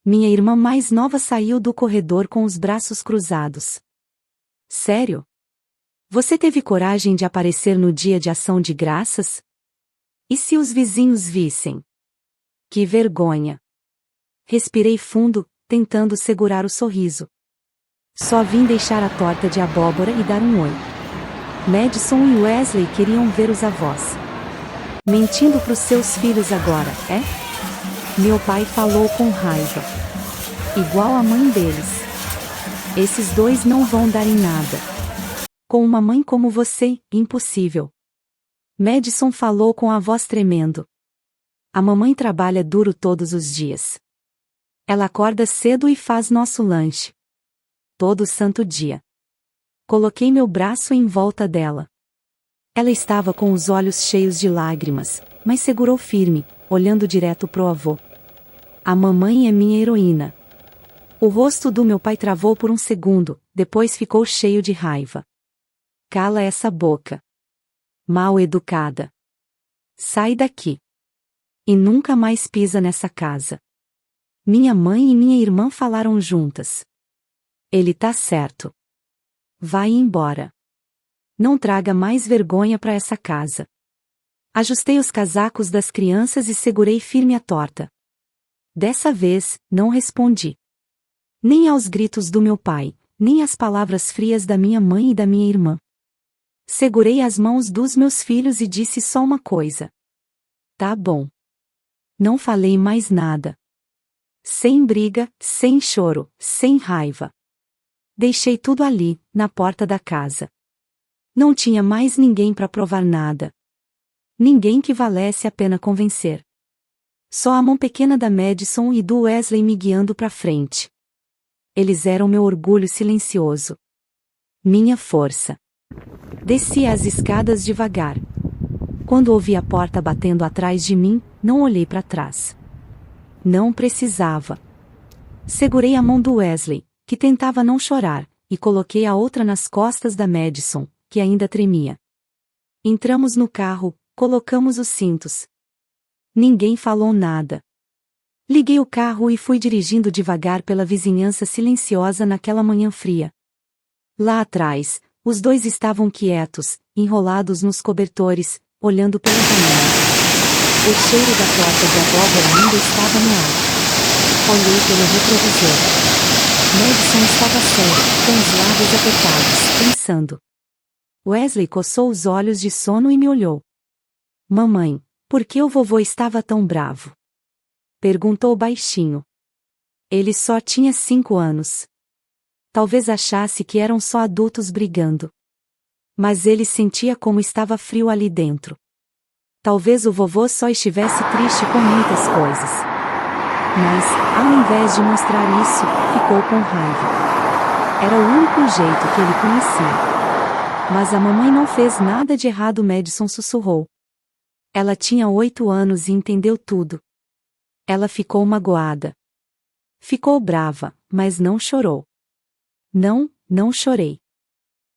Minha irmã mais nova saiu do corredor com os braços cruzados. Sério? Você teve coragem de aparecer no dia de ação de graças? E se os vizinhos vissem? Que vergonha! Respirei fundo, tentando segurar o sorriso. Só vim deixar a torta de abóbora e dar um oi. Madison e Wesley queriam ver os avós. Mentindo pros seus filhos agora, é? Meu pai falou com raiva. Igual a mãe deles. Esses dois não vão dar em nada. Com uma mãe como você, impossível. Madison falou com a voz tremendo. A mamãe trabalha duro todos os dias. Ela acorda cedo e faz nosso lanche. Todo santo dia. Coloquei meu braço em volta dela. Ela estava com os olhos cheios de lágrimas, mas segurou firme, olhando direto pro avô. A mamãe é minha heroína. O rosto do meu pai travou por um segundo, depois ficou cheio de raiva. Cala essa boca. Mal educada. Sai daqui. E nunca mais pisa nessa casa. Minha mãe e minha irmã falaram juntas. Ele tá certo. Vai embora. Não traga mais vergonha pra essa casa. Ajustei os casacos das crianças e segurei firme a torta. Dessa vez, não respondi. Nem aos gritos do meu pai, nem às palavras frias da minha mãe e da minha irmã. Segurei as mãos dos meus filhos e disse só uma coisa. Tá bom. Não falei mais nada. Sem briga, sem choro, sem raiva. Deixei tudo ali, na porta da casa. Não tinha mais ninguém para provar nada. Ninguém que valesse a pena convencer. Só a mão pequena da Madison e do Wesley me guiando para frente. Eles eram meu orgulho silencioso. Minha força. Desci as escadas devagar. Quando ouvi a porta batendo atrás de mim, não olhei para trás. Não precisava. Segurei a mão do Wesley, que tentava não chorar, e coloquei a outra nas costas da Madison, que ainda tremia. Entramos no carro, colocamos os cintos. Ninguém falou nada. Liguei o carro e fui dirigindo devagar pela vizinhança silenciosa naquela manhã fria. Lá atrás, os dois estavam quietos, enrolados nos cobertores, olhando pela janela. O cheiro da torta de abóbora ainda estava no ar. Olhei pelo retrovisor. Madison estava sério, com os lábios apertados, pensando. Wesley coçou os olhos de sono e me olhou. Mamãe, por que o vovô estava tão bravo? Perguntou baixinho. Ele só tinha 5 anos. Talvez achasse que eram só adultos brigando. Mas ele sentia como estava frio ali dentro. Talvez o vovô só estivesse triste com muitas coisas. Mas, ao invés de mostrar isso, ficou com raiva. Era o único jeito que ele conhecia. Mas a mamãe não fez nada de errado, Madison sussurrou. Ela tinha 8 anos e entendeu tudo. Ela ficou magoada. Ficou brava, mas não chorou. Não chorei.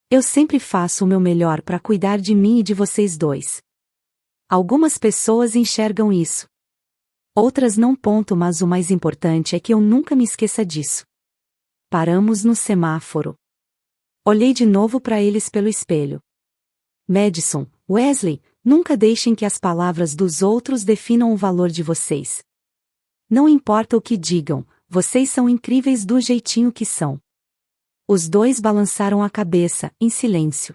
Eu sempre faço o meu melhor para cuidar de mim e de vocês dois. Algumas pessoas enxergam isso. Outras não. Mas o mais importante é que eu nunca me esqueça disso. Paramos no semáforo. Olhei de novo para eles pelo espelho. Madison, Wesley, nunca deixem que as palavras dos outros definam o valor de vocês. Não importa o que digam, vocês são incríveis do jeitinho que são. Os dois balançaram a cabeça, em silêncio.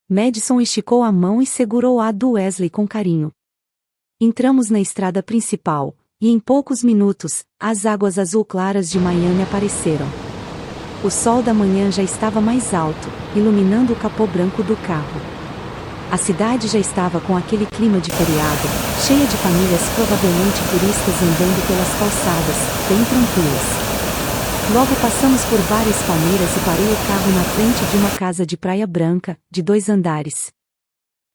Madison esticou a mão e segurou a do Wesley com carinho. Entramos na estrada principal, e em poucos minutos, as águas azul claras de Miami apareceram. O sol da manhã já estava mais alto, iluminando o capô branco do carro. A cidade já estava com aquele clima de feriado, cheia de famílias, provavelmente turistas andando pelas calçadas, bem tranquilas. Logo passamos por várias palmeiras e parei o carro na frente de uma casa de praia branca, de 2 andares.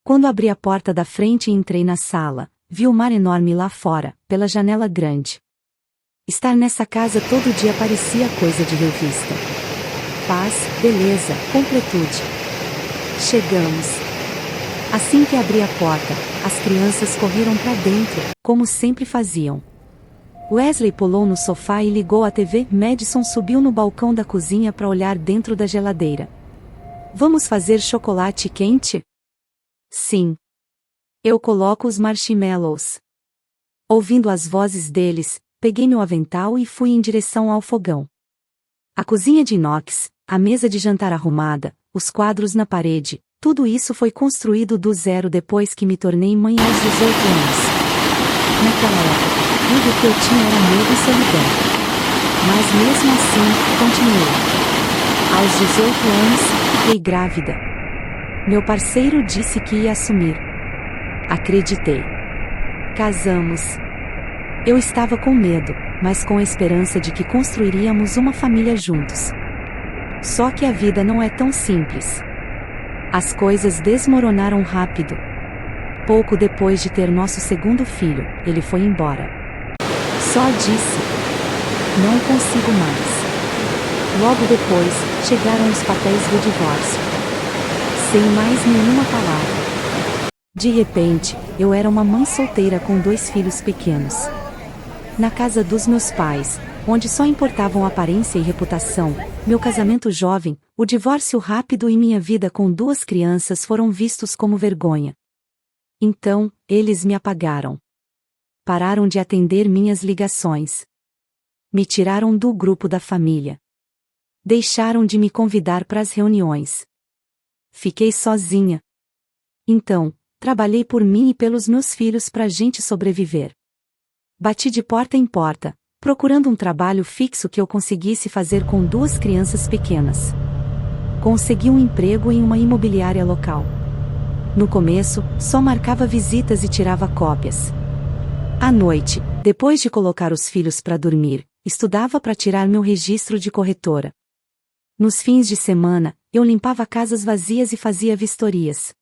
Quando abri a porta da frente e entrei na sala, vi o mar enorme lá fora, pela janela grande. Estar nessa casa todo dia parecia coisa de revista. Paz, beleza, completude. Chegamos. Assim que abri a porta, as crianças correram para dentro, como sempre faziam. Wesley pulou no sofá e ligou a TV. Madison subiu no balcão da cozinha para olhar dentro da geladeira. Vamos fazer chocolate quente? Sim. Eu coloco os marshmallows. Ouvindo as vozes deles, peguei meu avental e fui em direção ao fogão. A cozinha de inox, a mesa de jantar arrumada, os quadros na parede, tudo isso foi construído do zero depois que me tornei mãe aos 18 anos. Naquela época, tudo que eu tinha era medo e solidão. Mas mesmo assim, continuei. Aos 18 anos, fiquei grávida. Meu parceiro disse que ia assumir. Acreditei. Casamos. Eu estava com medo, mas com a esperança de que construiríamos uma família juntos. Só que a vida não é tão simples. As coisas desmoronaram rápido. Pouco depois de ter nosso segundo filho, ele foi embora. Só disse: não consigo mais. Logo depois, chegaram os papéis do divórcio. Sem mais nenhuma palavra. De repente, eu era uma mãe solteira com 2 filhos pequenos. Na casa dos meus pais, onde só importavam aparência e reputação, meu casamento jovem, o divórcio rápido e minha vida com 2 crianças foram vistos como vergonha. Então, eles me apagaram. Pararam de atender minhas ligações. Me tiraram do grupo da família. Deixaram de me convidar para as reuniões. Fiquei sozinha. Então, trabalhei por mim e pelos meus filhos para a gente sobreviver. Bati de porta em porta, procurando um trabalho fixo que eu conseguisse fazer com 2 crianças pequenas. Consegui um emprego em uma imobiliária local. No começo, só marcava visitas e tirava cópias. À noite, depois de colocar os filhos para dormir, estudava para tirar meu registro de corretora. Nos fins de semana, eu limpava casas vazias e fazia vistorias.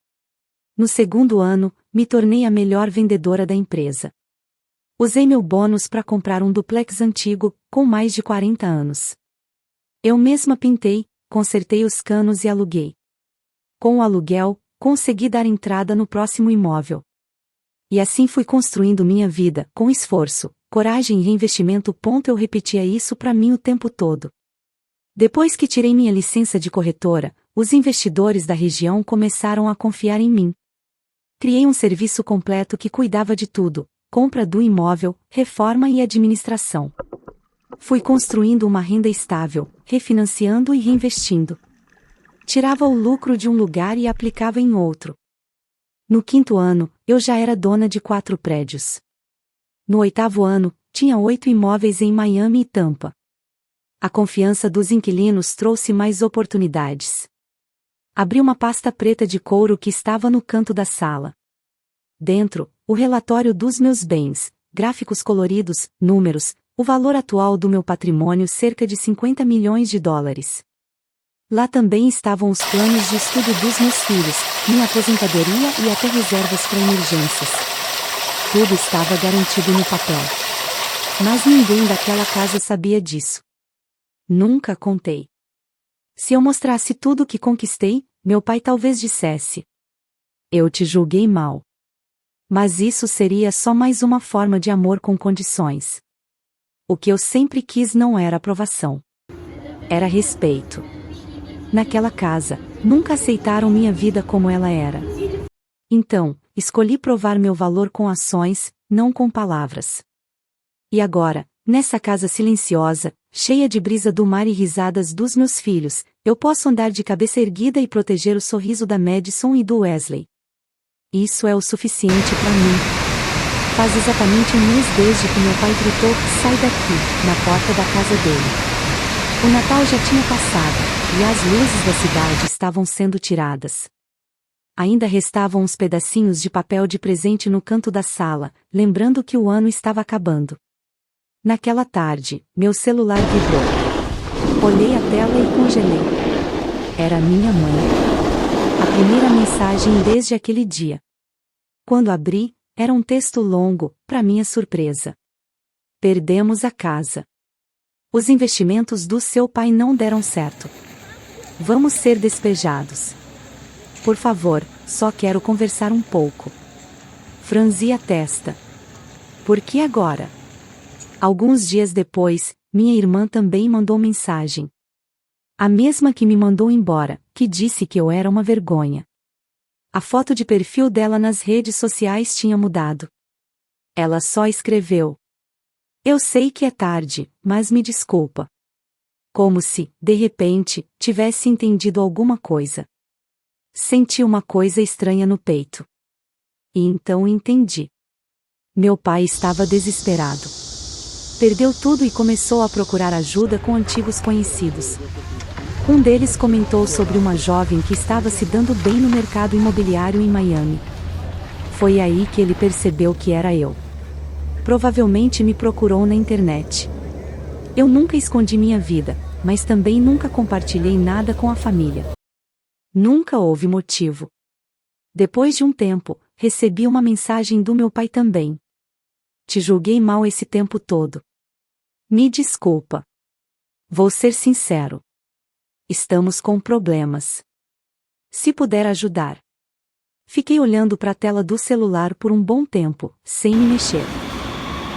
No segundo ano, me tornei a melhor vendedora da empresa. Usei meu bônus para comprar um duplex antigo, com mais de 40 anos. Eu mesma pintei, consertei os canos e aluguei. Com o aluguel, consegui dar entrada no próximo imóvel. E assim fui construindo minha vida, com esforço, coragem e reinvestimento. Eu repetia isso para mim o tempo todo. Depois que tirei minha licença de corretora, os investidores da região começaram a confiar em mim. Criei um serviço completo que cuidava de tudo: compra do imóvel, reforma e administração. Fui construindo uma renda estável, refinanciando e reinvestindo. Tirava o lucro de um lugar e aplicava em outro. No 5º ano, eu já era dona de 4 prédios. No 8º ano, tinha 8 imóveis em Miami e Tampa. A confiança dos inquilinos trouxe mais oportunidades. Abri uma pasta preta de couro que estava no canto da sala. Dentro, o relatório dos meus bens, gráficos coloridos, números, o valor atual do meu patrimônio, cerca de 50 milhões de dólares. Lá também estavam os planos de estudo dos meus filhos, minha aposentadoria e até reservas para emergências. Tudo estava garantido no papel. Mas ninguém daquela casa sabia disso. Nunca contei. Se eu mostrasse tudo o que conquistei, meu pai talvez dissesse: eu te julguei mal. Mas isso seria só mais uma forma de amor com condições. O que eu sempre quis não era aprovação. Era respeito. Naquela casa, nunca aceitaram minha vida como ela era. Então, escolhi provar meu valor com ações, não com palavras. E agora, nessa casa silenciosa, cheia de brisa do mar e risadas dos meus filhos, eu posso andar de cabeça erguida e proteger o sorriso da Madison e do Wesley. Isso é o suficiente para mim. Faz exatamente um mês desde que meu pai gritou: sai daqui, na porta da casa dele. O Natal já tinha passado, e as luzes da cidade estavam sendo tiradas. Ainda restavam uns pedacinhos de papel de presente no canto da sala, lembrando que o ano estava acabando. Naquela tarde, meu celular vibrou. Olhei a tela e congelei. Era minha mãe. A primeira mensagem desde aquele dia. Quando abri, era um texto longo, para minha surpresa. Perdemos a casa. Os investimentos do seu pai não deram certo. Vamos ser despejados. Por favor, só quero conversar um pouco. Franzi a testa. Por que agora? Alguns dias depois, minha irmã também mandou mensagem. A mesma que me mandou embora, que disse que eu era uma vergonha. A foto de perfil dela nas redes sociais tinha mudado. Ela só escreveu: "Eu sei que é tarde, mas me desculpa." Como se, de repente, tivesse entendido alguma coisa. Senti uma coisa estranha no peito. E então entendi. Meu pai estava desesperado. Perdeu tudo e começou a procurar ajuda com antigos conhecidos. Um deles comentou sobre uma jovem que estava se dando bem no mercado imobiliário em Miami. Foi aí que ele percebeu que era eu. Provavelmente me procurou na internet. Eu nunca escondi minha vida, mas também nunca compartilhei nada com a família. Nunca houve motivo. Depois de um tempo, recebi uma mensagem do meu pai também. "Te julguei mal esse tempo todo. Me desculpa. Vou ser sincero. Estamos com problemas. Se puder ajudar." Fiquei olhando para a tela do celular por um bom tempo, sem me mexer.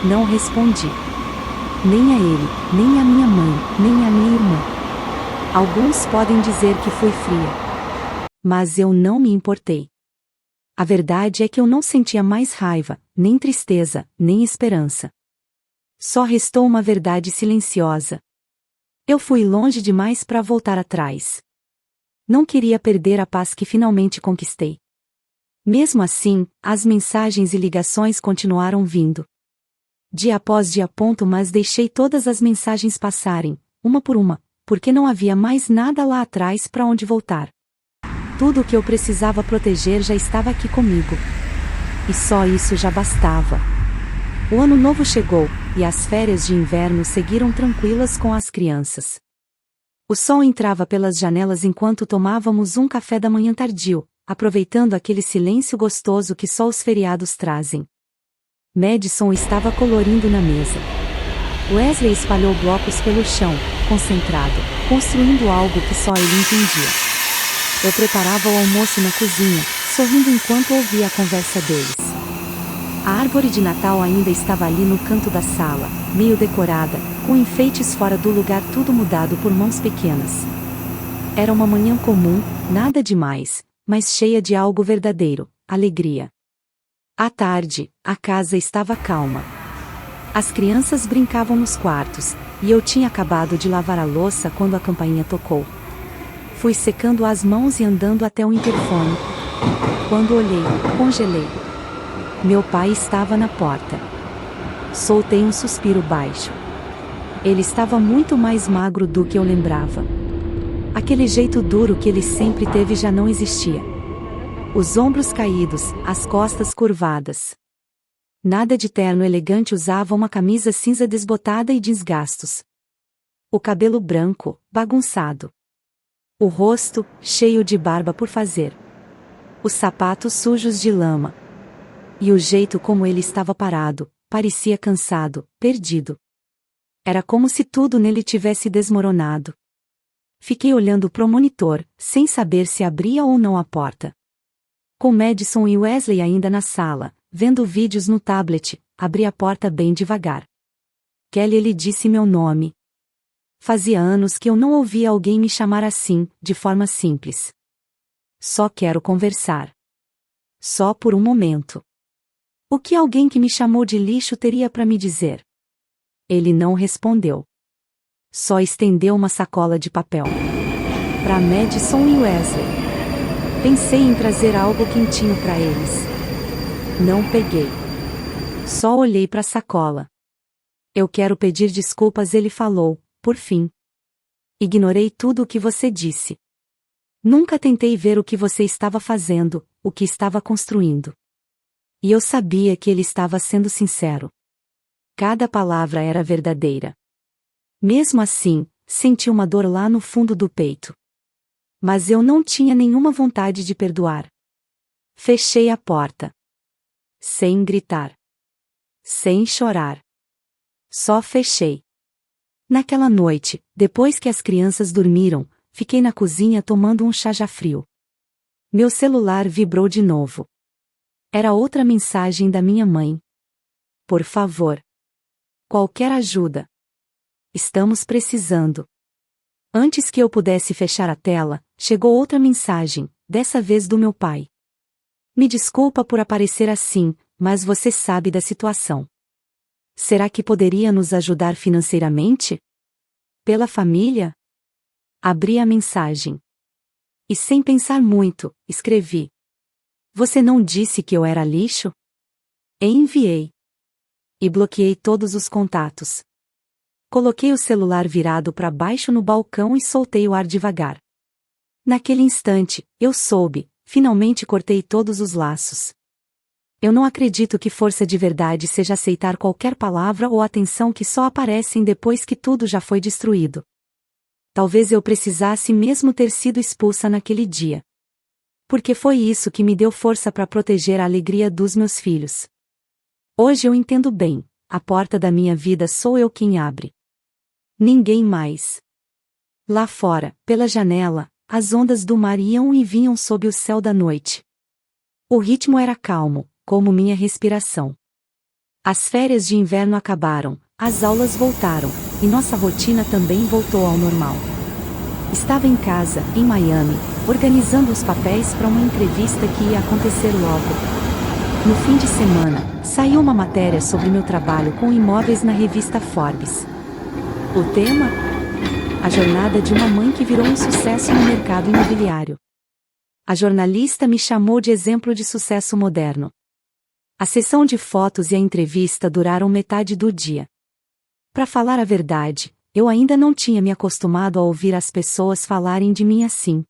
Não respondi. Nem a ele, nem a minha mãe, nem a minha irmã. Alguns podem dizer que fui fria. Mas eu não me importei. A verdade é que eu não sentia mais raiva, nem tristeza, nem esperança. Só restou uma verdade silenciosa. Eu fui longe demais para voltar atrás. Não queria perder a paz que finalmente conquistei. Mesmo assim, as mensagens e ligações continuaram vindo. Dia após dia. Mas deixei todas as mensagens passarem, uma por uma, porque não havia mais nada lá atrás para onde voltar. Tudo o que eu precisava proteger já estava aqui comigo. E só isso já bastava. O ano novo chegou, e as férias de inverno seguiram tranquilas com as crianças. O sol entrava pelas janelas enquanto tomávamos um café da manhã tardio, aproveitando aquele silêncio gostoso que só os feriados trazem. Madison estava colorindo na mesa. Wesley espalhou blocos pelo chão, concentrado, construindo algo que só ele entendia. Eu preparava o almoço na cozinha, sorrindo enquanto ouvia a conversa deles. A árvore de Natal ainda estava ali no canto da sala, meio decorada, com enfeites fora do lugar, tudo mudado por mãos pequenas. Era uma manhã comum, nada demais, mas cheia de algo verdadeiro, alegria. À tarde, a casa estava calma. As crianças brincavam nos quartos, e eu tinha acabado de lavar a louça quando a campainha tocou. Fui secando as mãos e andando até o interfone. Quando olhei, congelei. Meu pai estava na porta. Soltei um suspiro baixo. Ele estava muito mais magro do que eu lembrava. Aquele jeito duro que ele sempre teve já não existia. Os ombros caídos, as costas curvadas. Nada de terno elegante, usava uma camisa cinza desbotada e desgastos. O cabelo branco, bagunçado. O rosto, cheio de barba por fazer. Os sapatos sujos de lama. E o jeito como ele estava parado, parecia cansado, perdido. Era como se tudo nele tivesse desmoronado. Fiquei olhando pro monitor, sem saber se abria ou não a porta. Com Madison e Wesley ainda na sala, vendo vídeos no tablet, abri a porta bem devagar. "Kelly", ele disse meu nome. Fazia anos que eu não ouvia alguém me chamar assim, de forma simples. "Só quero conversar." Só por um momento. O que alguém que me chamou de lixo teria para me dizer? Ele não respondeu. Só estendeu uma sacola de papel. Para Madison e Wesley. Pensei em trazer algo quentinho para eles. Não peguei. Só olhei para a sacola. "Eu quero pedir desculpas", ele falou, por fim. "Ignorei tudo o que você disse. Nunca tentei ver o que você estava fazendo, o que estava construindo." E eu sabia que ele estava sendo sincero. Cada palavra era verdadeira. Mesmo assim, senti uma dor lá no fundo do peito. Mas eu não tinha nenhuma vontade de perdoar. Fechei a porta. Sem gritar. Sem chorar. Só fechei. Naquela noite, depois que as crianças dormiram, fiquei na cozinha tomando um chá já frio. Meu celular vibrou de novo. Era outra mensagem da minha mãe. "Por favor. qualquer ajuda. Estamos precisando. Antes que eu pudesse fechar a tela, chegou outra mensagem, dessa vez do meu pai. Me desculpa por aparecer assim, mas você sabe da situação. Será que poderia nos ajudar financeiramente? Pela família? Abri a mensagem. E sem pensar muito, escrevi. Você não disse que eu era lixo? E enviei. E bloqueei todos os contatos. Coloquei o celular virado para baixo no balcão e soltei o ar devagar. Naquele instante, eu soube, finalmente cortei todos os laços. Eu não acredito que força de verdade seja aceitar qualquer palavra ou atenção que só aparecem depois que tudo já foi destruído. Talvez eu precisasse mesmo ter sido expulsa naquele dia. Porque foi isso que me deu força para proteger a alegria dos meus filhos. Hoje eu entendo bem, a porta da minha vida sou eu quem abre. Ninguém mais. Lá fora, pela janela, as ondas do mar iam e vinham sob o céu da noite. O ritmo era calmo, como minha respiração. As férias de inverno acabaram, as aulas voltaram, e nossa rotina também voltou ao normal. Estava em casa, em Miami, organizando os papéis para uma entrevista que ia acontecer logo. No fim de semana, saiu uma matéria sobre meu trabalho com imóveis na revista Forbes. O tema? A jornada de uma mãe que virou um sucesso no mercado imobiliário. A jornalista me chamou de exemplo de sucesso moderno. A sessão de fotos e a entrevista duraram metade do dia. Para falar a verdade, eu ainda não tinha me acostumado a ouvir as pessoas falarem de mim assim.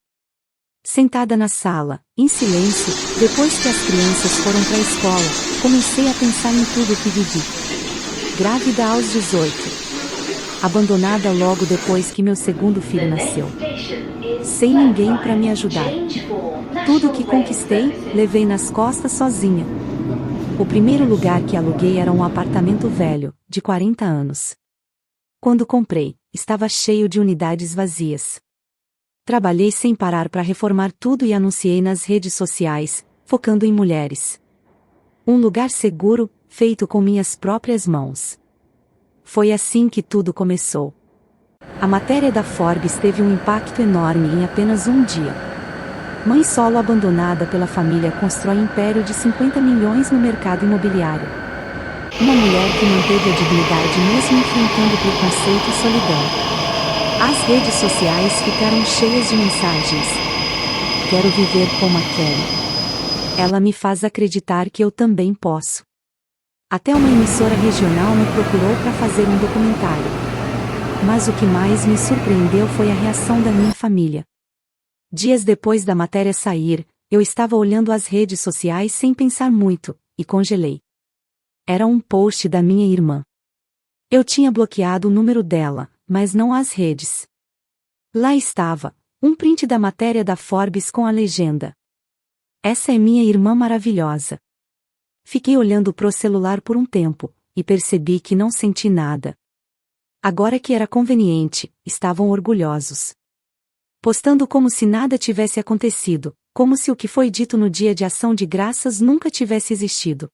Sentada na sala, em silêncio, depois que as crianças foram para a escola, comecei a pensar em tudo o que vivi. Grávida aos 18. Abandonada logo depois que meu segundo filho nasceu. Sem ninguém para me ajudar. Tudo o que conquistei, levei nas costas sozinha. O primeiro lugar que aluguei era um apartamento velho, de 40 anos. Quando comprei, estava cheio de unidades vazias. Trabalhei sem parar para reformar tudo e anunciei nas redes sociais, focando em mulheres. Um lugar seguro, feito com minhas próprias mãos. Foi assim que tudo começou. A matéria da Forbes teve um impacto enorme em apenas um dia. Mãe solo abandonada pela família constrói império de 50 milhões no mercado imobiliário. Uma mulher que manteve a dignidade mesmo enfrentando preconceito e solidão. As redes sociais ficaram cheias de mensagens. Quero viver como a Kelly. Ela me faz acreditar que eu também posso. Até uma emissora regional me procurou para fazer um documentário. Mas o que mais me surpreendeu foi a reação da minha família. Dias depois da matéria sair, eu estava olhando as redes sociais sem pensar muito, e congelei. Era um post da minha irmã. Eu tinha bloqueado o número dela, mas não as redes. Lá estava, um print da matéria da Forbes com a legenda. Essa é minha irmã maravilhosa. Fiquei olhando pro celular por um tempo, e percebi que não senti nada. Agora que era conveniente, estavam orgulhosos. Postando como se nada tivesse acontecido, como se o que foi dito no dia de ação de graças nunca tivesse existido.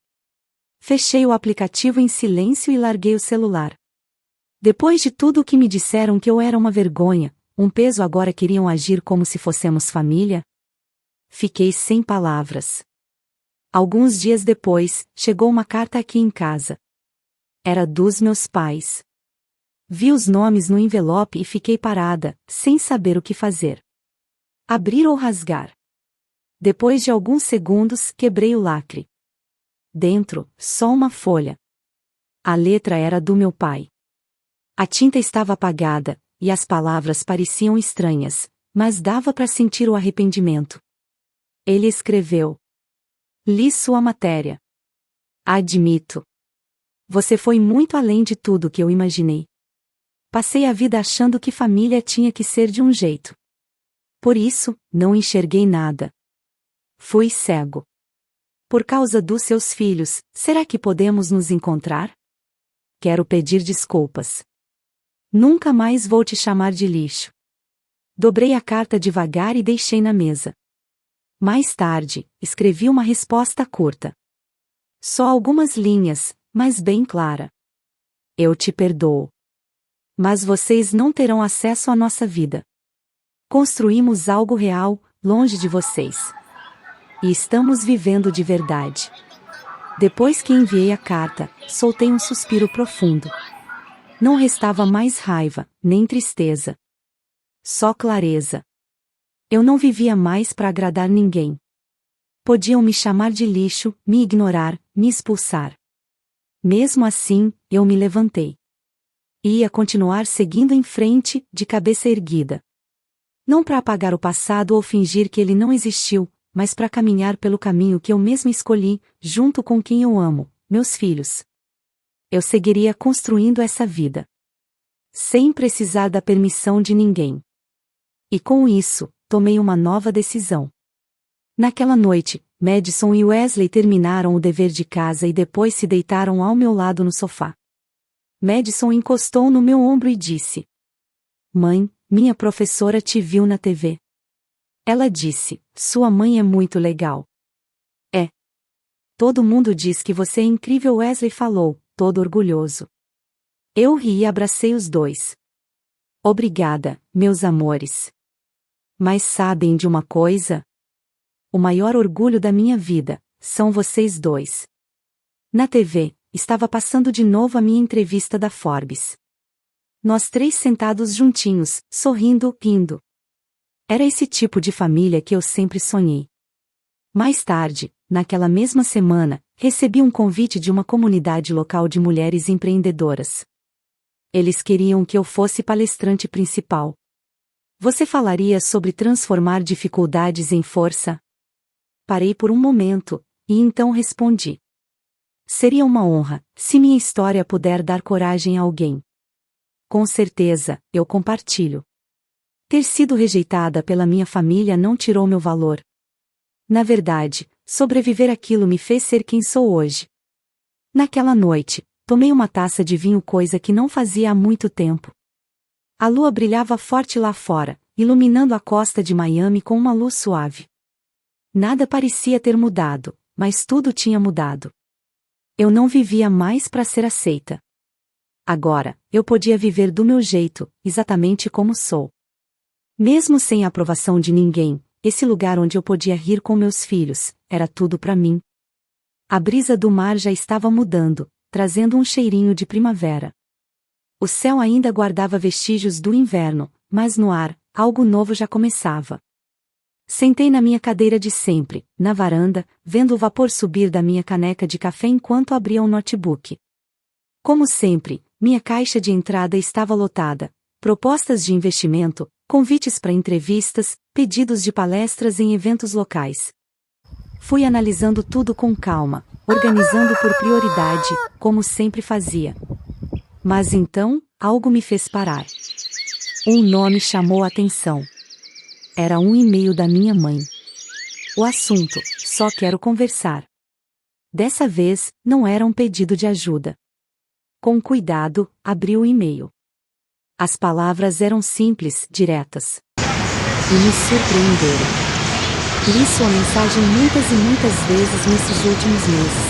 Fechei o aplicativo em silêncio e larguei o celular. Depois de tudo o que me disseram que eu era uma vergonha, um peso, agora queriam agir como se fossemos família? Fiquei sem palavras. Alguns dias depois, chegou uma carta aqui em casa. Era dos meus pais. Vi os nomes no envelope e fiquei parada, sem saber o que fazer. Abrir ou rasgar? Depois de alguns segundos, quebrei o lacre. Dentro, só uma folha. A letra era do meu pai. A tinta estava apagada, e as palavras pareciam estranhas, mas dava para sentir o arrependimento. Ele escreveu: li sua matéria. Admito. Você foi muito além de tudo que eu imaginei. Passei a vida achando que família tinha que ser de um jeito. Por isso, não enxerguei nada. Fui cego. Por causa dos seus filhos, será que podemos nos encontrar? Quero pedir desculpas. Nunca mais vou te chamar de lixo. Dobrei a carta devagar e deixei na mesa. Mais tarde, escrevi uma resposta curta. Só algumas linhas, mas bem clara. Eu te perdoo. Mas vocês não terão acesso à nossa vida. Construímos algo real, longe de vocês. E estamos vivendo de verdade. Depois que enviei a carta, soltei um suspiro profundo. Não restava mais raiva, nem tristeza. Só clareza. Eu não vivia mais para agradar ninguém. Podiam me chamar de lixo, me ignorar, me expulsar. Mesmo assim, eu me levantei. Ia continuar seguindo em frente, de cabeça erguida. Não para apagar o passado ou fingir que ele não existiu, mas para caminhar pelo caminho que eu mesma escolhi, junto com quem eu amo, meus filhos. Eu seguiria construindo essa vida. Sem precisar da permissão de ninguém. E com isso, tomei uma nova decisão. Naquela noite, Madison e Wesley terminaram o dever de casa e depois se deitaram ao meu lado no sofá. Madison encostou no meu ombro e disse: Mãe, minha professora te viu na TV. Ela disse: Sua mãe é muito legal. É. Todo mundo diz que você é incrível, Wesley falou, todo orgulhoso. Eu ri e abracei os dois. Obrigada, meus amores. Mas sabem de uma coisa? O maior orgulho da minha vida são vocês dois. Na TV, estava passando de novo a minha entrevista da Forbes. Nós três sentados juntinhos, sorrindo, rindo. Era esse tipo de família que eu sempre sonhei. Mais tarde, naquela mesma semana, recebi um convite de uma comunidade local de mulheres empreendedoras. Eles queriam que eu fosse palestrante principal. Você falaria sobre transformar dificuldades em força? Parei por um momento, e então respondi. Seria uma honra, se minha história puder dar coragem a alguém. Com certeza, eu compartilho. Ter sido rejeitada pela minha família não tirou meu valor. Na verdade, sobreviver àquilo me fez ser quem sou hoje. Naquela noite, tomei uma taça de vinho, coisa que não fazia há muito tempo. A lua brilhava forte lá fora, iluminando a costa de Miami com uma luz suave. Nada parecia ter mudado, mas tudo tinha mudado. Eu não vivia mais para ser aceita. Agora, eu podia viver do meu jeito, exatamente como sou. Mesmo sem a aprovação de ninguém, esse lugar onde eu podia rir com meus filhos, era tudo para mim. A brisa do mar já estava mudando, trazendo um cheirinho de primavera. O céu ainda guardava vestígios do inverno, mas no ar, algo novo já começava. Sentei na minha cadeira de sempre, na varanda, vendo o vapor subir da minha caneca de café enquanto abria um notebook. Como sempre, minha caixa de entrada estava lotada. Propostas de investimento, convites para entrevistas, pedidos de palestras em eventos locais. Fui analisando tudo com calma, organizando por prioridade, como sempre fazia. Mas então, algo me fez parar. Um nome chamou a atenção. Era um e-mail da minha mãe. O assunto: só quero conversar. Dessa vez, não era um pedido de ajuda. Com cuidado, abri o e-mail. As palavras eram simples, diretas. E me surpreenderam. Li sua mensagem muitas e muitas vezes nesses últimos meses.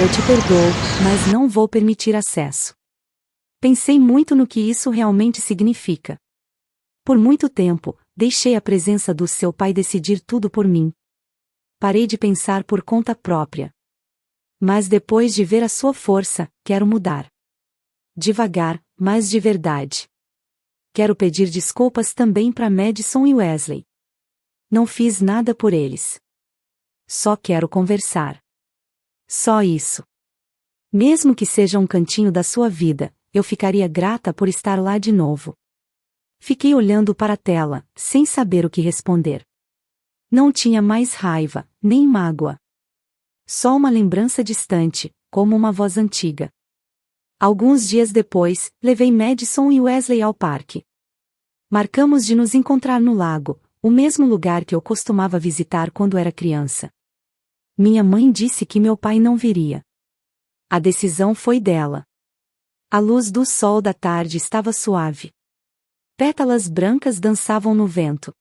Eu te perdoo, mas não vou permitir acesso. Pensei muito no que isso realmente significa. Por muito tempo, deixei a presença do seu pai decidir tudo por mim. Parei de pensar por conta própria. Mas depois de ver a sua força, quero mudar. Devagar, mas de verdade. Quero pedir desculpas também para Madison e Wesley. Não fiz nada por eles. Só quero conversar. Só isso. Mesmo que seja um cantinho da sua vida, eu ficaria grata por estar lá de novo. Fiquei olhando para a tela, sem saber o que responder. Não tinha mais raiva, nem mágoa. Só uma lembrança distante, como uma voz antiga. Alguns dias depois, levei Madison e Wesley ao parque. Marcamos de nos encontrar no lago, o mesmo lugar que eu costumava visitar quando era criança. Minha mãe disse que meu pai não viria. A decisão foi dela. A luz do sol da tarde estava suave. Pétalas brancas dançavam no vento.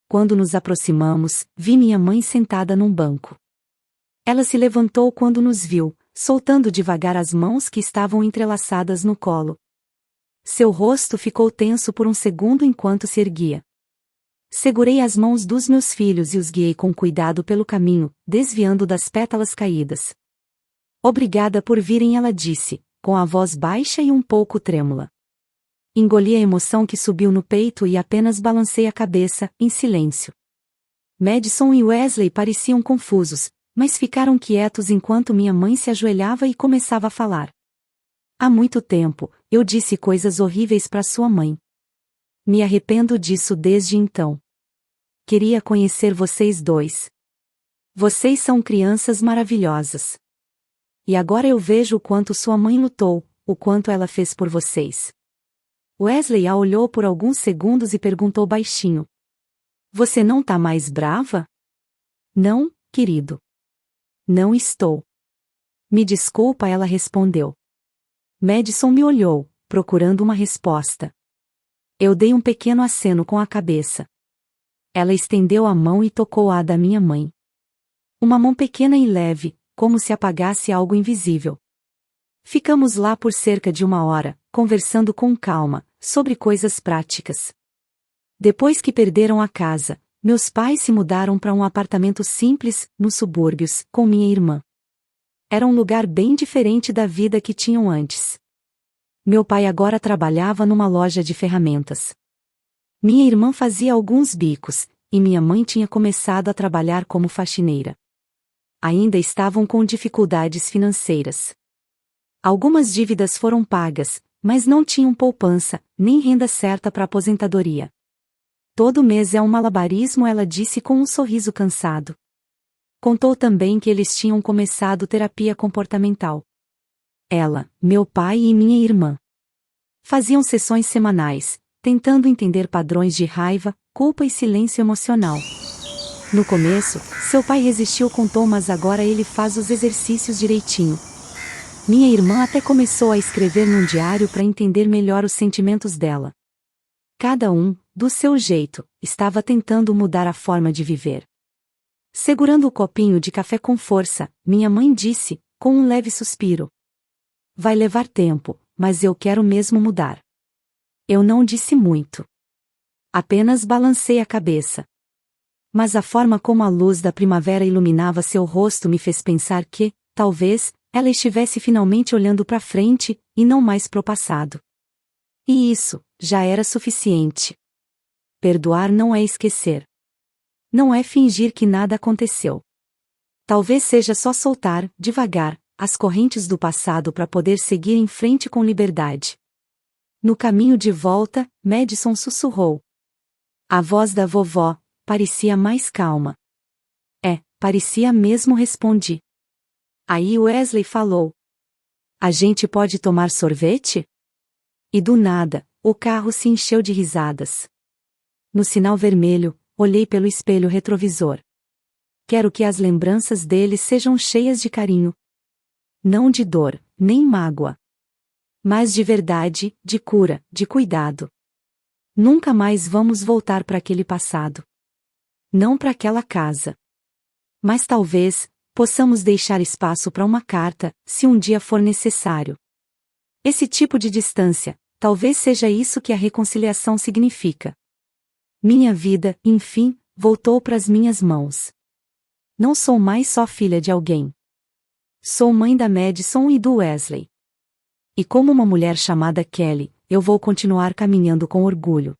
Quando nos aproximamos, vi minha mãe sentada num banco. Ela se levantou quando nos viu, soltando devagar as mãos que estavam entrelaçadas no colo. Seu rosto ficou tenso por um segundo enquanto se erguia. Segurei as mãos dos meus filhos e os guiei com cuidado pelo caminho, desviando das pétalas caídas. Obrigada por virem, ela disse, com a voz baixa e um pouco trêmula. Engoli a emoção que subiu no peito e apenas balancei a cabeça, em silêncio. Madison e Wesley pareciam confusos, mas ficaram quietos enquanto minha mãe se ajoelhava e começava a falar. Há muito tempo, eu disse coisas horríveis para sua mãe. Me arrependo disso desde então. Queria conhecer vocês dois. Vocês são crianças maravilhosas. E agora eu vejo o quanto sua mãe lutou, o quanto ela fez por vocês. Wesley a olhou por alguns segundos e perguntou baixinho. Você não tá mais brava? Não, querido. Não estou. Me desculpa, ela respondeu. Madison me olhou, procurando uma resposta. Eu dei um pequeno aceno com a cabeça. Ela estendeu a mão e tocou a da minha mãe. Uma mão pequena e leve, como se apagasse algo invisível. Ficamos lá por cerca de 1 hora, conversando com calma, sobre coisas práticas. Depois que perderam a casa, meus pais se mudaram para um apartamento simples, nos subúrbios, com minha irmã. Era um lugar bem diferente da vida que tinham antes. Meu pai agora trabalhava numa loja de ferramentas. Minha irmã fazia alguns bicos, e minha mãe tinha começado a trabalhar como faxineira. Ainda estavam com dificuldades financeiras. Algumas dívidas foram pagas, mas não tinham poupança, nem renda certa para a aposentadoria. Todo mês é um malabarismo, ela disse com um sorriso cansado. Contou também que eles tinham começado terapia comportamental. Ela, meu pai e minha irmã faziam sessões semanais, tentando entender padrões de raiva, culpa e silêncio emocional. No começo, seu pai resistiu, contou, mas agora ele faz os exercícios direitinho. Minha irmã até começou a escrever num diário para entender melhor os sentimentos dela. Cada um, do seu jeito, estava tentando mudar a forma de viver. Segurando o copinho de café com força, minha mãe disse, com um leve suspiro. Vai levar tempo, mas eu quero mesmo mudar. Eu não disse muito. Apenas balancei a cabeça. Mas a forma como a luz da primavera iluminava seu rosto me fez pensar que, talvez, ela estivesse finalmente olhando para frente, e não mais para o passado. E isso, já era suficiente. Perdoar não é esquecer. Não é fingir que nada aconteceu. Talvez seja só soltar, devagar, as correntes do passado para poder seguir em frente com liberdade. No caminho de volta, Madison sussurrou. A voz da vovó parecia mais calma. Parecia mesmo, respondi. Aí Wesley falou. A gente pode tomar sorvete? E do nada, o carro se encheu de risadas. No sinal vermelho, olhei pelo espelho retrovisor. Quero que as lembranças deles sejam cheias de carinho. Não de dor, nem mágoa. Mas de verdade, de cura, de cuidado. Nunca mais vamos voltar para aquele passado. Não para aquela casa. Mas talvez, possamos deixar espaço para uma carta, se um dia for necessário. Esse tipo de distância, talvez seja isso que a reconciliação significa. Minha vida, enfim, voltou para as minhas mãos. Não sou mais só filha de alguém. Sou mãe da Madison e do Wesley. E como uma mulher chamada Kelly, eu vou continuar caminhando com orgulho.